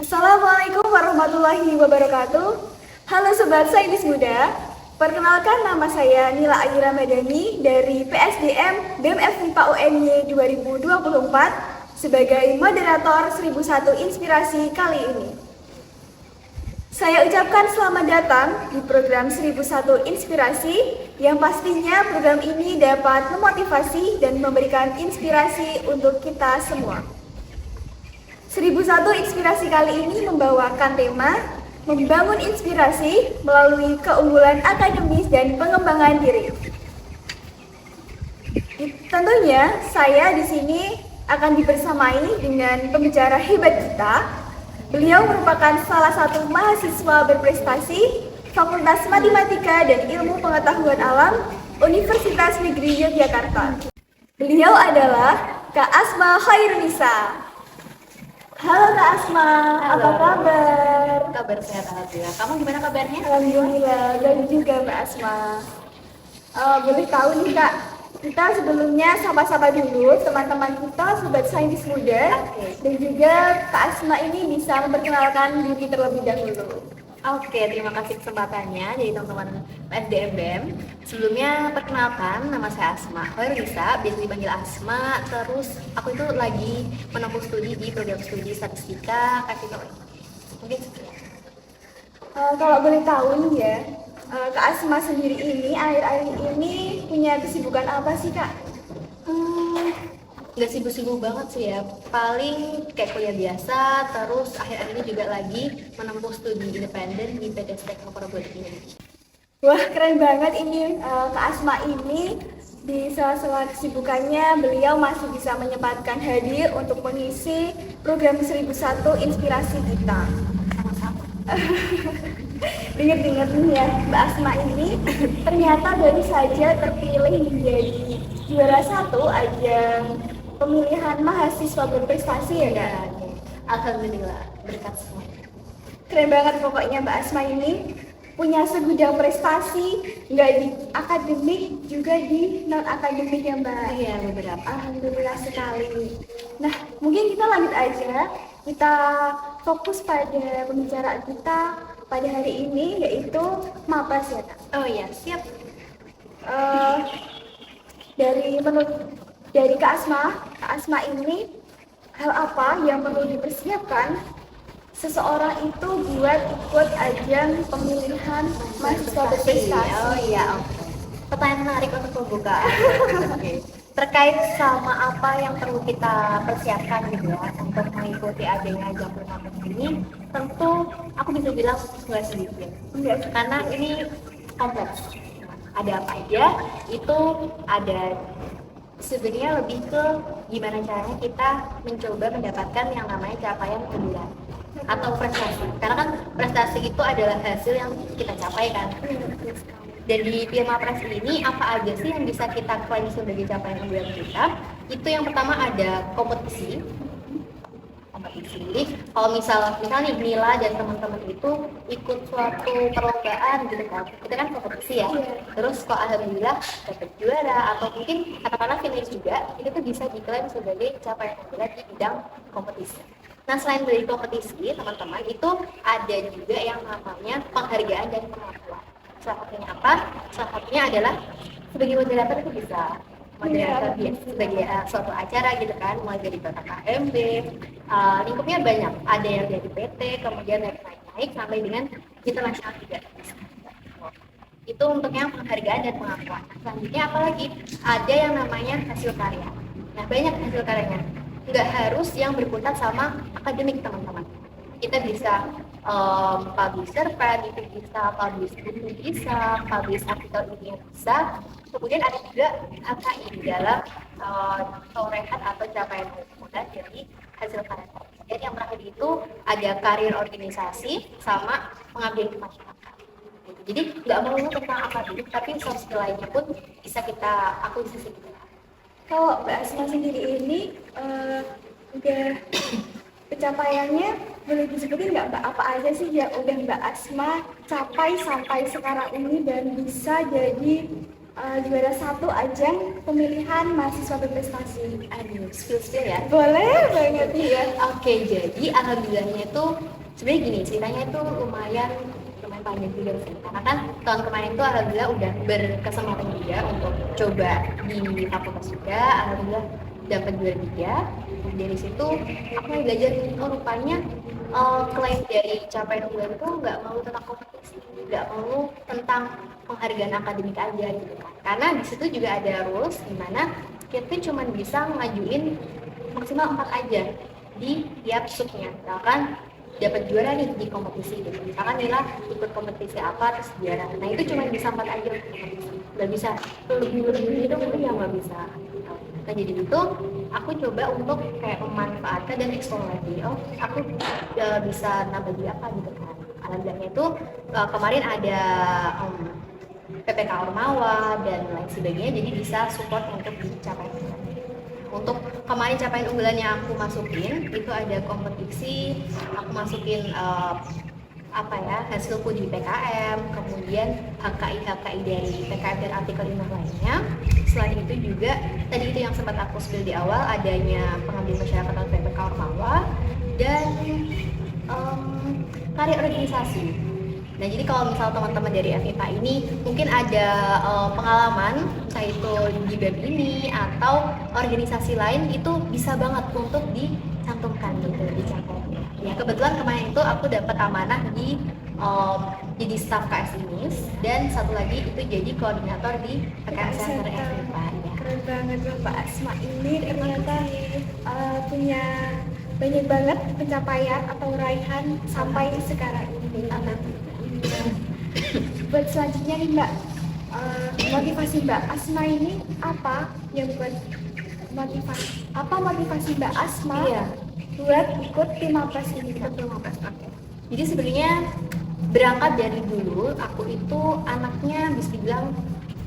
Assalamualaikum warahmatullahi wabarakatuh. Halo Sobat Sains Muda, perkenalkan nama saya Nila Ayura Madani dari PSDM BEM FMIPA UNY 2024 sebagai moderator 1001 Inspirasi kali ini. Saya ucapkan selamat datang di program 1001 Inspirasi yang pastinya program ini dapat memotivasi dan memberikan inspirasi untuk kita semua. 1001 Inspirasi kali ini membawakan tema membangun inspirasi melalui keunggulan akademis dan pengembangan diri. Tentunya saya di sini akan dibersamai dengan pembicara hebat kita. Beliau merupakan salah satu mahasiswa berprestasi Fakultas Matematika dan Ilmu Pengetahuan Alam Universitas Negeri Yogyakarta. Beliau adalah Kak Asma Khairunisa. Halo Kak Asma, Halo. apa kabar? Kabar sehat alhamdulillah. Kamu gimana kabarnya? Alhamdulillah, baik juga Mbak Asma. Boleh tahu nih Kak, kita sebelumnya sapa-sapa dulu teman-teman kita Sobat Sains Muda. Oke. Dan juga Kak Asma ini bisa memperkenalkan diri terlebih dahulu. Oke, terima kasih kesempatannya dari teman-teman PSDM BEM. Sebelumnya perkenalkan, nama saya Asma Khairunisa, biasa dipanggil Asma. Terus aku itu lagi menempuh studi di program studi statistika FMIPA. Mungkin sekian. Kalau boleh tahu nih ya, Kak Asma sendiri ini akhir-akhir ini punya kesibukan apa sih Kak? Nggak sibuk-sibuk banget sih ya, paling kayak kuliah biasa. Terus akhir-akhir ini juga lagi menempuh studi independen di PT Stek Robotik Indonesia. Wah, keren banget ini Kak Asma ini di sela-sela kesibukannya beliau masih bisa menyempatkan hadir untuk mengisi program 1001 Inspirasi kita. Sama-sama. Dengar-dengar nih ya, Mbak Asma ini ternyata baru saja terpilih menjadi juara satu ajang pemilihan mahasiswa berprestasi ya Kak? Alhamdulillah, berkat semua. Keren banget pokoknya Mbak Asma ini punya segudang prestasi, nggak di akademik juga di non akademik ya Mbak. Iya, beberapa. Alhamdulillah sekali. Nah, mungkin kita lanjut aja. Kita fokus pada pembicaraan kita pada hari ini yaitu MAPAS ya Kak. Oh iya, siap. Eh, dari Kak Asma ini hal apa yang perlu dipersiapkan seseorang itu buat ikut ajang pemilihan mahasiswa berprestasi? Oh iya, oke. Pertanyaan menarik untuk pembukaan. Oke. Terkait sama apa yang perlu kita persiapkan gitu ya untuk mengikuti adanya ajang pemilihan ini, tentu aku bisa bilang nggak sedikit. Karena ini kompleks. Ada apa aja? Itu ada sebenarnya lebih ke gimana caranya kita mencoba mendapatkan yang namanya capaian keunggulan atau prestasi. Karena kan prestasi itu adalah hasil yang kita capai kan. Dan di MAPAS ini apa aja sih yang bisa kita klaim sebagai capaian keunggulan kita? Itu yang pertama ada kompetisi. Jadi kalau misalnya nih Mila dan teman-teman itu ikut suatu perlombaan gitu kan, kita kan kompetisi ya. Terus kok alhamdulillah dapat juara atau mungkin katakanlah finish juga, itu tuh bisa diklaim sebagai capaian keunggulan di bidang kompetisi. Nah, selain dari kompetisi, teman-teman, itu ada juga yang namanya penghargaan dan pengakuan. Salah satunya apa? Salah satunya adalah sebagai moderator itu bisa moderator sebagai suatu acara gitu kan, mulai dari KKMB, lingkupnya banyak. Ada yang dari PT, kemudian naik sampai dengan internasional juga. Itu untuk yang penghargaan dan pengakuan. Selanjutnya apalagi? Ada yang namanya hasil karya. Nah, banyak hasil karyanya. Nggak harus yang berkutat sama akademik, teman-teman. Kita bisa publish cerpen, itu bisa publish buku, bisa publish artikel ilmiah, bisa. Kemudian ada juga HKI dalam torehan atau capaian keunggulan dari hasil karya. Dan yang terakhir itu ada karir organisasi sama pengabdian ke masyarakat. Jadi nggak melulu tentang akademik, tapi soft skill lainnya pun bisa kita akuisisi. Kalau Mbak Asma sendiri ini udah pencapaiannya boleh disebutin nggak Mbak apa aja sih yang udah Mbak Asma capai sampai sekarang ini dan bisa jadi juara 1 ajang pemilihan mahasiswa berprestasi. Aduh, spill ya. Boleh banget ya. Oke, jadi alhamdulillahnya itu sebenarnya gini, ceritanya itu lumayan panjang juga sih. Karena kan tahun kemarin itu alhamdulillah udah berkesempatan juga untuk coba di fakultas juga, alhamdulillah dapat juara 3. Dari situ aku mulai belajar, oh rupanya klaim dari capaian unggulan itu nggak melulu tentang kompetisi, nggak melulu tentang penghargaan akademik aja gitu kan. Karena di situ juga ada rules di mana kita cuma bisa ngajuin maksimal 4 aja di tiap subnya. Misalkan dapat juara nih di kompetisi gitu. Misalkan Nila ikut kompetisi apa terus juara. Nah itu cuma bisa 4 aja untuk kompetisi. Nggak bisa lebih itu mungkin yang nggak bisa. Nah jadi itu aku coba untuk kayak memanfaatkan dan explore lagi. Oh aku bisa nambah di apa gitu kan. Alhamdulillahnya itu kemarin ada PPK Ormawa dan lain sebagainya, jadi bisa support untuk dicapai. Untuk kemarin capaian unggulan yang aku masukin itu ada kompetisi, aku masukin hasilku di PKM, kemudian HKI dari PKM dan artikel ilmiah lainnya. Selain itu juga tadi itu yang sempat aku spill di awal, adanya pengabdian masyarakat atau PPK Ormawa dan karya organisasi. Nah jadi kalau misal teman-teman dari FIPA ini mungkin ada pengalaman entah itu di BEM ini atau organisasi lain, itu bisa banget untuk dicantumkan gitu, dicapai. Ya kebetulan kemarin itu aku dapat amanah jadi staf KS INIS dan satu lagi itu jadi koordinator di PKM Center FIPA. Ya. Keren banget Mbak Asma ini ternyata punya banyak banget pencapaian atau raihan sampai sekarang ini. Buat selanjutnya nih Mbak, motivasi Mbak Asma ini apa yang buat motivasi Mbak Asma buat ikut tim Mapres ini? Jadi sebenarnya berangkat dari dulu aku itu anaknya bisa dibilang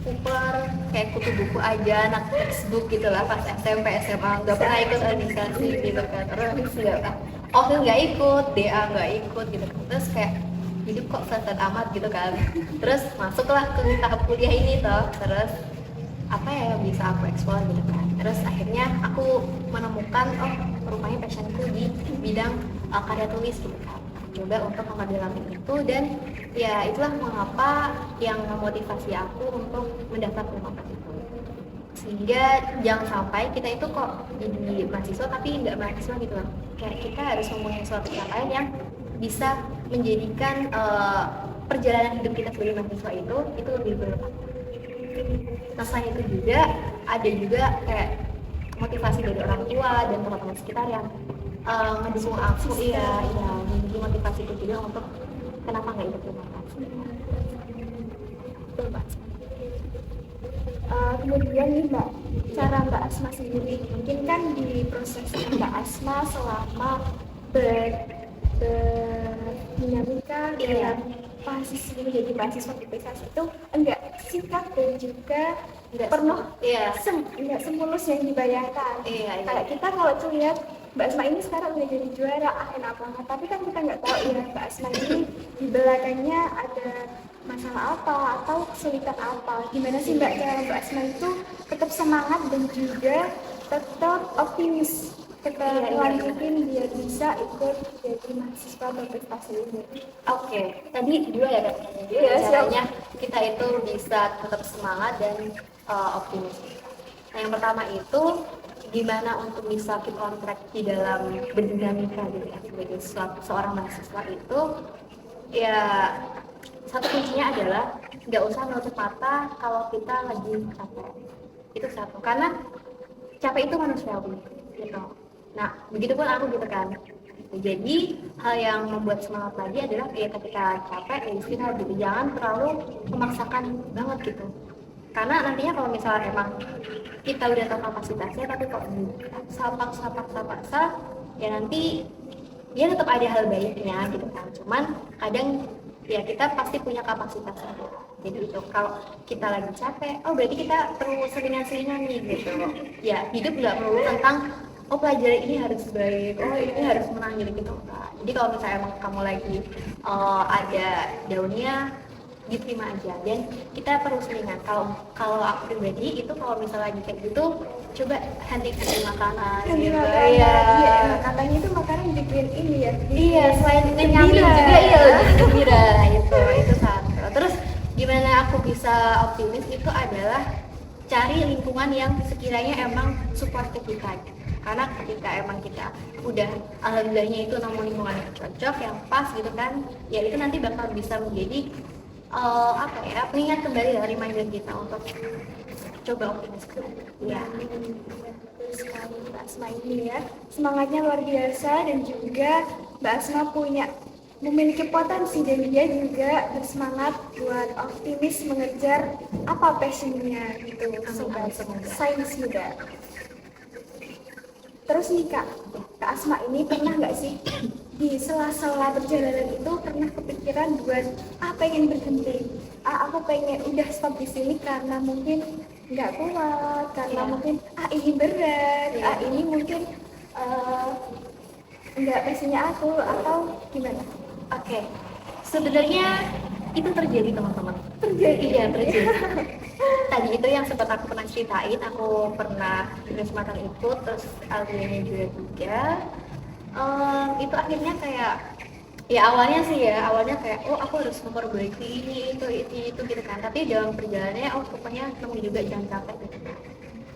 super kayak kutu buku aja, anak textbook gitu lah. Pas SMP SMA nggak pernah ikut organisasi gitu kan, terus nggak ikut, DA nggak ikut gitu kan. Terus kayak hidup kok santai amat gitu kan. Terus masuklah ke tahap kuliah ini toh, terus apa ya yang bisa aku eksplor gitu kan. Terus akhirnya aku menemukan rupanya passionku di bidang karya tulis gitu kan. Coba untuk mengambil itu dan ya itulah mengapa yang memotivasi aku untuk mendaftar ke Mapres itu. Sehingga jangan sampai kita itu kok jadi mahasiswa tapi nggak mahasiswa gitu loh. Kayak kita harus mempunyai suatu capaian yang bisa menjadikan perjalanan hidup kita sebagai mahasiswa itu lebih bermanfaat. Nah selain itu juga ada juga kayak motivasi dari orang tua dan teman-teman sekitar yang mendukung aku, menjadi motivasiku juga untuk kenapa nggak ikut Mapres. Kemudian nih Mbak, cara Mbak Asma sendiri, mungkin kan di proses Mbak Asma selama berdinamika dalam menjadi mahasiswa berprestasi itu enggak singkat dan juga enggak semulus yang dibayangkan. Kayak kita kalau lihat Mbak Asma ini sekarang udah jadi juara, enak banget. Tapi kan kita nggak tahu ya Mbak Asma ini di belakangnya ada masalah apa atau kesulitan apa. Gimana sih Mbak cara Mbak Asma itu tetap semangat dan juga tetap optimis kita lanjutin biar bisa ikut jadi mahasiswa berprestasi ini. Oke, tadi dua ya Kak. Caranya kita itu bisa tetap semangat dan optimis. Nah yang pertama itu gimana untuk bisa keep on track di dalam berdinamika gitu ya sebagai seorang mahasiswa itu ya satu kuncinya adalah nggak usah menutup mata kalau kita lagi capek. Itu satu, karena capek itu manusiawi gitu. Nah begitupun aku gitu kan. Jadi hal yang membuat semangat lagi adalah ya ketika capek ya istirahat gitu, jangan terlalu memaksakan banget gitu. Karena nantinya kalau misalnya emang kita udah tahu kapasitasnya tapi kok paksa ya nanti ya tetap ada hal baiknya gitu kan. Cuman kadang ya kita pasti punya kapasitasnya. Jadi itu kalau kita lagi capek, berarti kita perlu seringan-seringan nih gitu. Ya hidup nggak melulu tentang pelajaran ini harus baik, ini harus menang gitu. Jadi kalau misalnya emang kamu lagi ada daunnya, diterima aja, dan kita perlu selingan. Kalau aku pribadi itu kalau misalnya lagi kayak gitu, coba henti makanan Nanti gitu. makanan, Iya. iya, katanya itu makanan bikin ini ya. Iya, selain nyamin Gembira. juga iya lebih gembira itu satu. Terus gimana aku bisa optimis itu adalah cari lingkungan yang sekiranya emang support ke kita. Karena ketika emang kita udah alhamdulillahnya itu nemu lingkungan yang cocok, yang pas gitu kan, ya itu nanti bakal bisa menjadi apa ya, pengingat kembali ya, reminder kita untuk coba optimis kembali. Ya. Betul sekali Mbak Asma ini ya, semangatnya luar biasa, dan juga Mbak Asma memiliki potensi, dan dia juga bersemangat buat optimis mengejar apa passionnya gitu. Sobat Semoga. Sains Muda. Terus nih Kak Asma ini pernah nggak sih di sela-sela perjalanan itu pernah kepikiran buat pengen berhenti, aku pengen udah stop di sini karena mungkin nggak kuat, karena Iya. mungkin ini berat, Iya. ini mungkin nggak passionnya aku, atau gimana? Oke, sebenarnya itu terjadi teman-teman. Terjadi. Iya, terjadi. Tadi itu yang sempat aku pernah ceritain, aku pernah punya kesempatan ikut, terus alumni juga. Itu akhirnya kayak, ya awalnya kayak, oh aku harus memperbaiki ini, itu gitu kan. Tapi dalam perjalanannya, oh pokoknya nemu juga jangan capek gitu kan.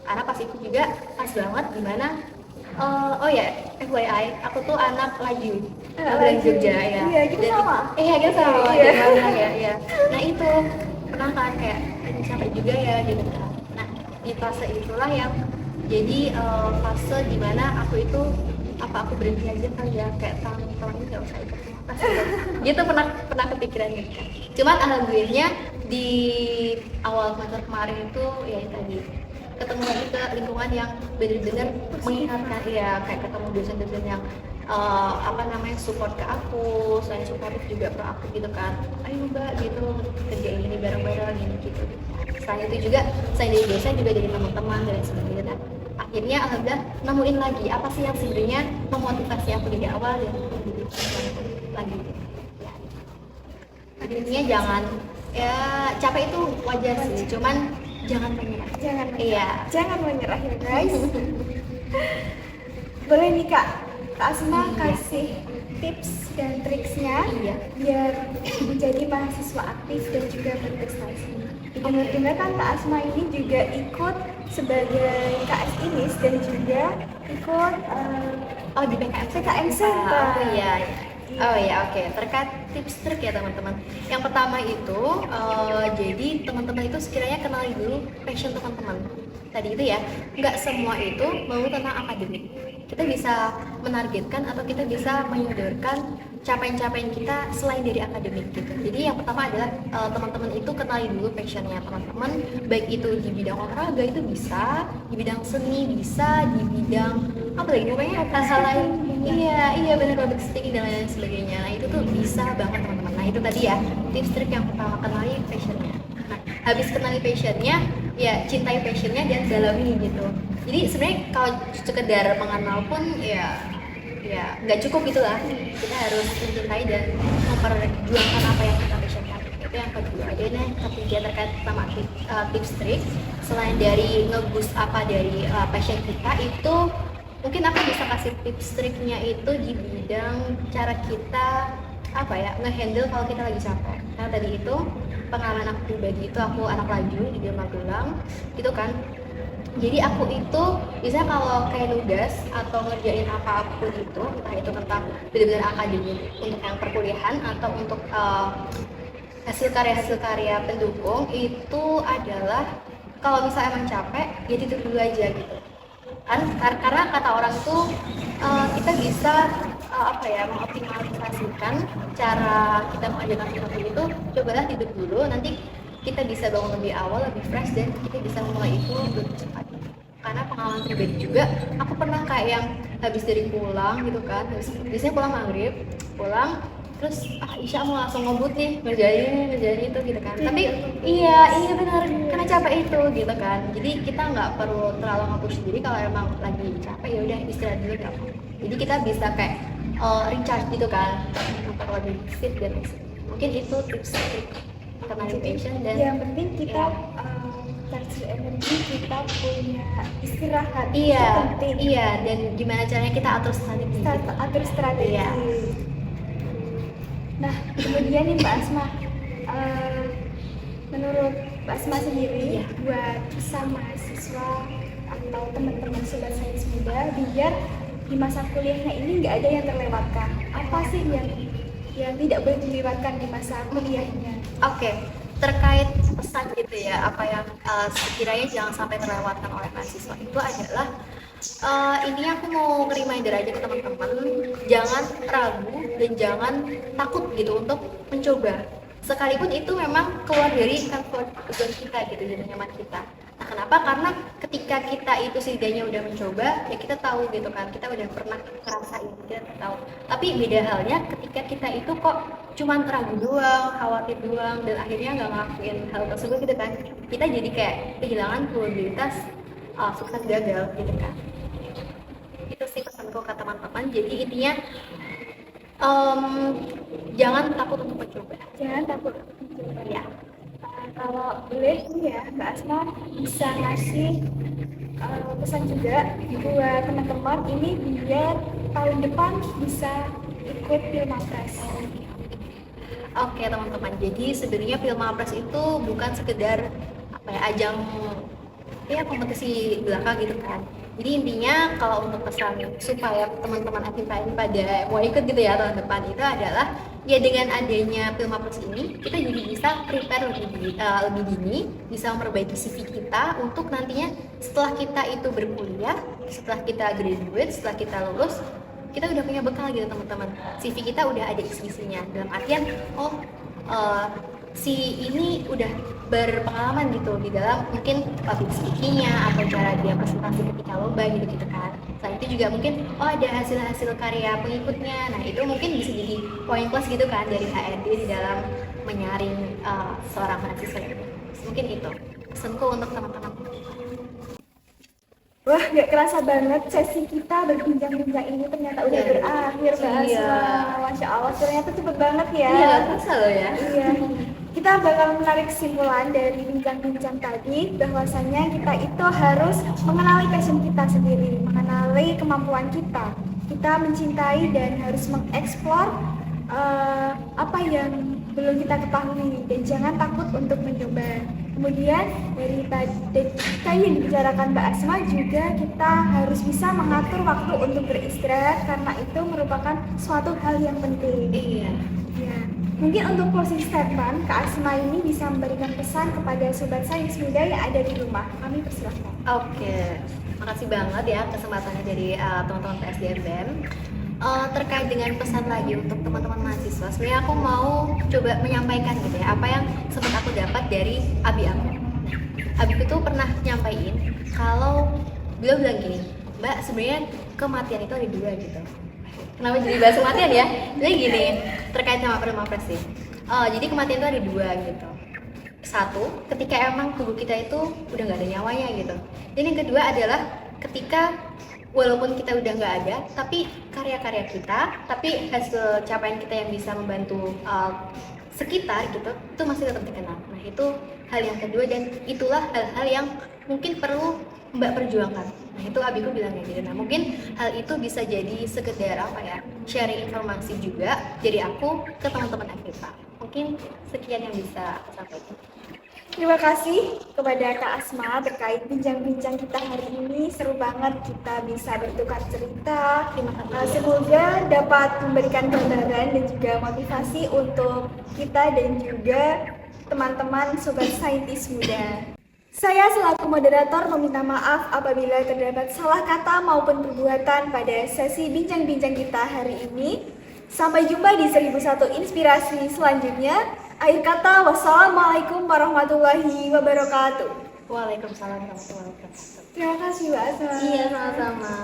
Karena pas itu juga pas banget gimana, oh ya, FYI, aku tuh anak laju. Dari Jogja ya. Iya, kita sama. Iya, kita sama. Iya. Ya. Nah itu pernah kan kayak ini capek juga ya gitu kan. Nah di fase itulah yang jadi fase dimana aku itu aku berhenti aja kali ya, kayak tahun ini nggak usah ikut kelas gitu pernah kepikiran gitu kan. Cuman alhamdulillahnya di awal semester kemarin itu ya tadi ketemu lagi ke lingkungan yang benar-benar mengingatkan, ya kayak ketemu dosen-dosen yang support ke aku, selain supportif juga proaktif gitu kan, ayo mbak gitu kerjain ini bareng-bareng gini gitu. Selain itu juga selain dari dosen juga dari teman-teman dan sebagainya. Dan akhirnya alhamdulillah nemuin lagi apa sih yang sebenarnya memotivasi aku dari awal dan lagi gitu. Ya. Intinya jangan, ya capek itu wajar sih, cuman jangan menyerah. Jangan menyerah ya guys. Boleh nih Kak Asma kasih tips dan triksnya biar menjadi mahasiswa aktif dan juga berprestasi. Dengar-dengar kan Kak Asma ini juga ikut sebagai KS INIS dan juga ikut di PKM Center. Oh iya, oke. Terkait tips trik ya teman-teman. Yang pertama itu, jadi teman-teman itu sekiranya kenali dulu passion teman-teman. Tadi itu ya, nggak semua itu mau tentang akademik. Kita bisa menargetkan atau kita bisa menyodorkan capaian-capaian kita selain dari akademik gitu. Jadi yang pertama adalah teman-teman itu kenali dulu passionnya teman-teman, baik itu di bidang olahraga itu bisa, di bidang seni bisa, di bidang apa lagi namanya hal-hal lain. Iya benar, public speaking dan lain sebagainya. Nah itu tuh bisa banget teman-teman. Nah itu tadi ya tips trik yang pertama, kenali passionnya. Nah habis kenali passionnya, ya cintai passionnya dan dalami gitu. Jadi sebenarnya kalau sekedar mengenal pun ya nggak cukup gitulah. Kita harus mencintai dan memperjuangkan apa yang kita passionkan. Itu yang kedua. Dan yang ketiga terkait sama tips trik, selain dari nge-boost dari passion kita itu, mungkin aku bisa kasih tips triknya itu di bidang cara kita nge-handle kalau kita lagi capek. Karena tadi itu pengalaman aku pribadi itu, aku anak laju di Magelang gitu kan. Jadi aku itu biasanya kalau kayak nugas atau ngerjain apapun itu, entah itu tentang benar-benar akademik untuk yang perkuliahan atau untuk hasil karya pendukung, itu adalah kalau misalnya emang capek ya tidur dulu aja gitu kan. Karena kata orang tuh kita bisa mengoptimalisasikan cara kita mengajarkan sesuatu itu, cobalah tidur dulu, nanti kita bisa bangun lebih awal, lebih fresh, dan kita bisa mulai itu lebih cepat. Karena pengalaman pribadi juga, aku pernah kayak yang habis dari pulang gitu kan, biasanya pulang maghrib, terus Isya mau langsung ngebut nih, ngerjain itu gitu kan. Tapi iya benar, karena capek itu gitu kan. Jadi kita nggak perlu terlalu nge-push diri. Kalau emang lagi capek ya udah istirahat dulu nggak apa-apa. Jadi kita bisa kayak recharge gitu kan, untuk lebih fit dan mungkin itu tips kenali passion dan yang penting kita ya. charge energi, kita punya istirahat. Iya, Itu penting. iya, dan gimana caranya kita atur strategi. Atur strategi. Iya. Nah, kemudian nih Mbak Asma, menurut Mbak Asma sendiri, buat pesan mahasiswa atau teman-teman sobat sains muda biar di masa kuliahnya ini nggak ada yang terlewatkan. Apa sih yang tidak boleh dilewatkan di masa kuliahnya? Oke, terkait pesan gitu ya, apa yang sekiranya jangan sampai terlewatkan oleh mahasiswa itu adalah intinya aku mau reminder aja ke teman-teman, jangan ragu dan jangan takut gitu untuk mencoba. Sekalipun itu memang keluar dari comfort zone kita gitu, zona nyaman kita. Nah, kenapa? Karena ketika kita itu setidaknya udah mencoba, ya kita tahu gitu kan, kita udah pernah ngerasain, kita tahu. Tapi beda halnya ketika kita itu kok cuman ragu doang, khawatir doang, dan akhirnya nggak ngelakuin hal tersebut gitu kan, kita jadi kayak kehilangan probabilitas sukses gagal gitu kan. Itu sih pesanku ke teman-teman. Jadi intinya jangan takut untuk mencoba. Jangan takut untuk mencoba. Ya. Kalau boleh nih ya, Mbak Asma bisa ngasih pesan juga buat teman-teman ini biar tahun depan bisa ikut Pilmapres. Oke teman-teman, jadi sebenarnya Pilmapres itu bukan sekedar apa ya, ajang ya kompetisi belaka gitu kan. Jadi intinya kalau untuk pesan supaya teman-teman FIPA ini pada mau ikut gitu ya tahun depan itu adalah ya dengan adanya Pilmapres ini kita jadi bisa prepare lebih dini, bisa memperbaiki CV kita untuk nantinya setelah kita itu berkuliah, setelah kita graduate, setelah kita lulus, kita udah punya bekal gitu teman-teman. CV kita udah ada isi-isinya dalam artian si ini udah berpengalaman gitu di dalam mungkin public speaking-nya atau cara dia presentasi ketika lomba gitu kan. Selain itu juga mungkin ada hasil-hasil karya pengikutnya. Nah itu mungkin bisa jadi poin plus gitu kan dari HRD di dalam menyaring seorang mahasiswa itu. Mungkin itu pesanku untuk teman-teman. Wah, gak kerasa banget sesi kita berbincang-bincang ini ternyata udah berakhir, Mbak Asma. Masya Allah, ternyata cepet banget ya. Iya, kerasa loh ya. Iya. Kita bakal menarik kesimpulan dari bincang-bincang tadi bahwasannya kita itu harus mengenali passion kita sendiri, mengenali kemampuan kita. Kita mencintai dan harus mengeksplor apa yang belum kita ketahui dan jangan takut untuk mencoba. Kemudian dari tadi yang dibicarakan Mbak Asma juga kita harus bisa mengatur waktu untuk beristirahat karena itu merupakan suatu hal yang penting. Iya. Ya. Mungkin untuk closing statement, Kak Asma ini bisa memberikan pesan kepada sobat sains muda yang ada di rumah. Kami persilahkan. Oke, makasih banget ya kesempatannya dari teman-teman PSDM BEM. Terkait dengan pesan lagi untuk teman-teman mahasiswa, sebenarnya aku mau coba menyampaikan gitu ya apa yang sempat aku dapat dari abi aku. Nah, abiku tuh pernah nyampain kalau beliau bilang gini, Mbak sebenarnya kematian itu ada dua gitu. Kenapa jadi bahas kematian ya? Jadi gini, terkait sama Pilmapres sih. Jadi kematian itu ada dua gitu. Satu, ketika emang tubuh kita itu udah nggak ada nyawanya gitu. Dan yang kedua adalah ketika walaupun kita udah nggak ada, tapi karya-karya kita, tapi hasil capaian kita yang bisa membantu sekitar gitu, itu masih tetap dikenal. Nah itu hal yang kedua dan itulah hal-hal yang mungkin perlu Mbak perjuangkan. Nah itu abiku bilang kayak gitu. Nah mungkin hal itu bisa jadi sekedar apa ya, sharing informasi juga dari aku ke teman-teman FIPA. Mungkin sekian yang bisa aku sampaikan. Terima kasih kepada Kak Asma terkait bincang-bincang kita hari ini. Seru banget kita bisa bertukar cerita. Terima kasih. Semoga dapat memberikan gambaran dan juga motivasi untuk kita dan juga teman-teman sobat saintis muda. Saya selaku moderator meminta maaf apabila terdapat salah kata maupun perbuatan pada sesi bincang-bincang kita hari ini. Sampai jumpa di 1001 inspirasi selanjutnya. Akhir kata, wassalamualaikum warahmatullahi wabarakatuh. Waalaikumsalam warahmatullahi wabarakatuh. Terima kasih Mbak Asma. Iya, sama-sama.